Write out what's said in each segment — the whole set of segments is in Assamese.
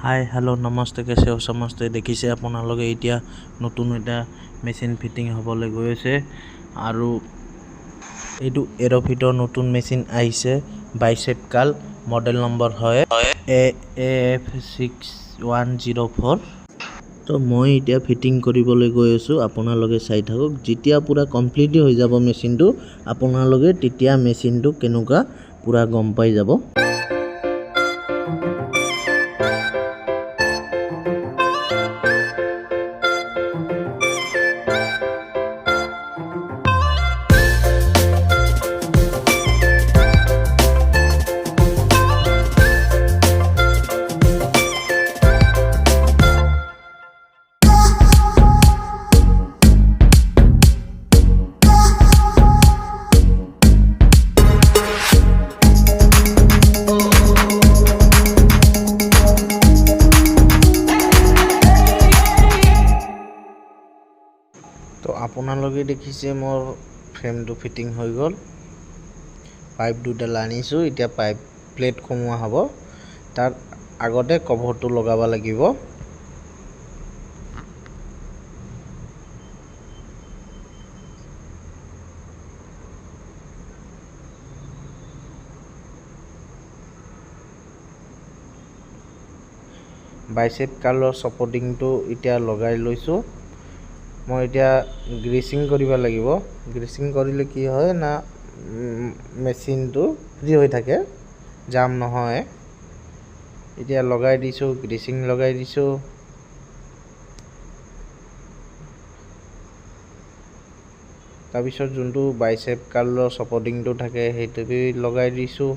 हाय हेलो नमस्ते कैसे हो समझते देखिसे আপোনালোকে এতিয়া নতুন এটা মেচিন ফিটিং হ'বলৈ গৈ আছে আৰু এইটো এৰোফিটৰ নতুন মেচিন আহিছে বাইসেপ কাল মডেল নম্বৰ হয় AF6104 তো মই এতিয়া ফিটিং কৰিবলৈ গৈ আছো আপোনালোকে চাই থাকক যেতিয়া পুৰা কমপ্লিট হৈ যাব মেচিনটো আপোনালোকে তেতিয়া মেচিনটো কেনেকুৱা পুৰা গম পাই যাব তো আপোনালোকে দেখিছে মোৰ ফ্ৰেমটো ফিটিং হৈ গ'ল পাইপ দুডাল আনিছো এতিয়া পাইপ প্লেট কমোৱা হ'ব তাৰ আগতে কভাৰটো লগাব লাগিব বাইসেপ কালৰ সাপোৰ্টিংটো এতিয়া লগাই লৈছো মই এতিয়া গ্ৰেচিং কৰিব লাগিব গ্ৰেচিং কৰিলে কি হয় না মেচিনটো ফ্ৰী হৈ থাকে জাম নহয় এতিয়া লগাই দিছো গ্ৰেচিং লগাই দিছো তাৰ পিছত যোনটো বাইসেপ কালৰ সাপোৰ্টিংটো থাকে সেইটো লগাই দিছো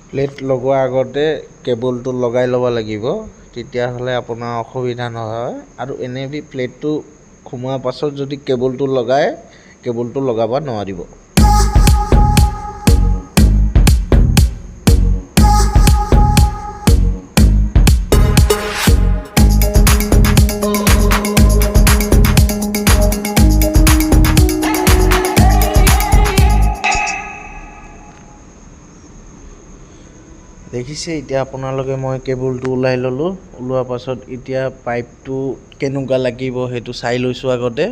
প্লেট লগোৱা আগতে কেবলটো লগাই ল'ব লাগিব তেতিয়া হলে আপোনাৰ অসুবিধা নহয় আৰু এনেবি প্লেটটো খুমোৱা পাছত যদি কেবলটো লগাব নোৱাৰিব দেখিছে এতিয়া আপোনালোকে মই কেবলটো উলাই ললো উলোৱা পাছত এতিয়া পাইপটো কেনেকুৱা লাগিব হেতু চাই লৈছো আগতে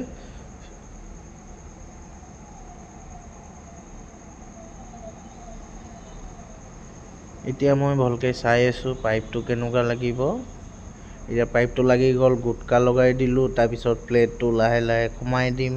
এতিয়া মই ভালকৈ চাই আছো পাইপটো কেনেকুৱা লাগিব এতিয়া পাইপটো লাগি গল গুটকা লগাই দিলো তাৰ পিছত প্লেটটো লাহে লাহে কমাই দিম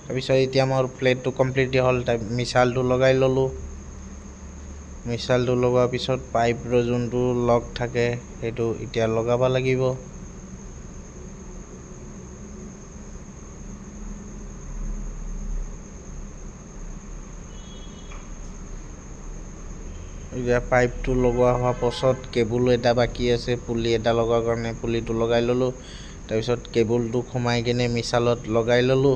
তাৰপিছত এতিয়া মোৰ প্লেটটো কমপ্লিট হ'ল মিছালটো লগাই ললো মিছালটো লগোৱাৰ পিছত পাইপৰ যোনটো লক থাকে হেতু এতিয়া লগাব লাগিব এতিয়া পাইপটো লগোৱা হোৱা পাছত কেবল এটা বাকি আছে পুলি এটা লগোৱাৰ কাৰণে পুলিটো লগাই ললো তাৰপিছত কেবলটো খমাই কিনে মিছালত লগাই ললো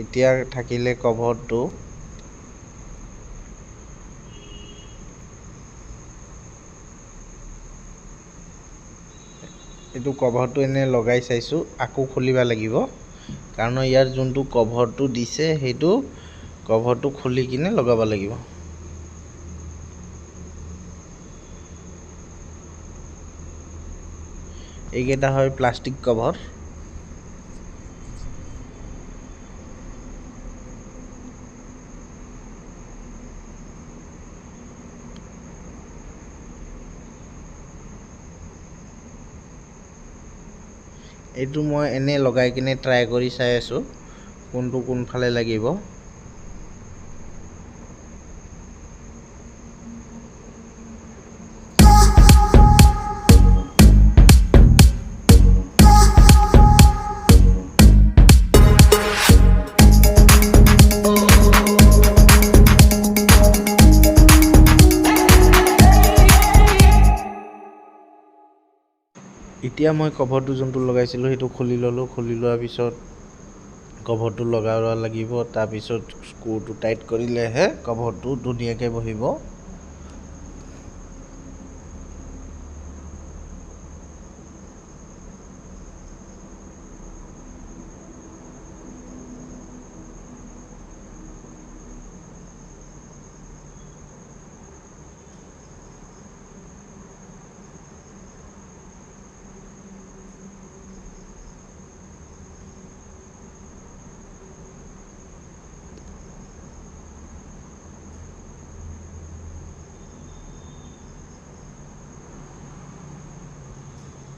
এতিয়া থাকিলে কভাৰটো এটো কভাৰটো এনে লগাই চাইছো আকো খুলিবা লাগিব কাৰণ ইয়াৰ যোনটো কভাৰটো দিছে হেতু কভাৰটো খুলি কিনে লগাব লাগিব এইকেইটা হয় প্লাষ্টিক কভাৰ এইটো মই এনে লগাই কিনে ট্ৰাই কৰি চাই আছোঁ কোনটো কোনফালে লাগিব। এতিয়া মই কভাৰটো যোনটো লগাইছিলোঁ সেইটো খুলি ল'লোঁ। খুলি লোৱাৰ পিছত কভাৰটো লগাব লাগিব। তাৰপিছত স্ক্ৰুটো টাইট কৰিলেহে কভাৰটো ধুনীয়াকৈ বহিব।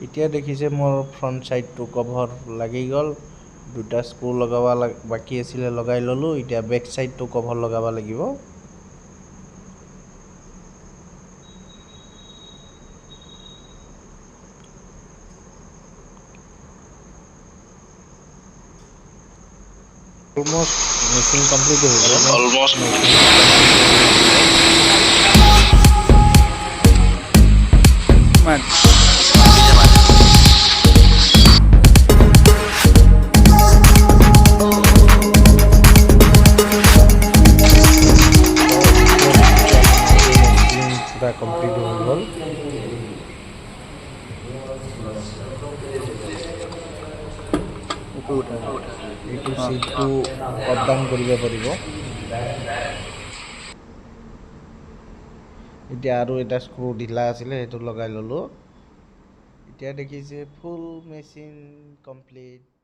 এতিয়া দেখিছে মোৰ ফ্ৰণ্ট চাইডটো কভাৰ লাগি গ'ল। দুটা স্ক্ৰু লগাব বাকী আছিলে, লগাই ল'লোঁ। এতিয়া বেক চাইডটো কভাৰ লগাব লাগিব। অলমোষ্ট মেচিন কমপ্লিট হৈ গ'ল। পুৰা কমপ্লিট হৈ গ'ল। এইটো চিটটো আপ ডাউন কৰিব পাৰিব। এতিয়া আৰু এটা স্ক্ৰু ঢিলা আছিলে, সেইটো লগাই ল'লোঁ। এতিয়া দেখিছে ফুল মেচিন কমপ্লিট।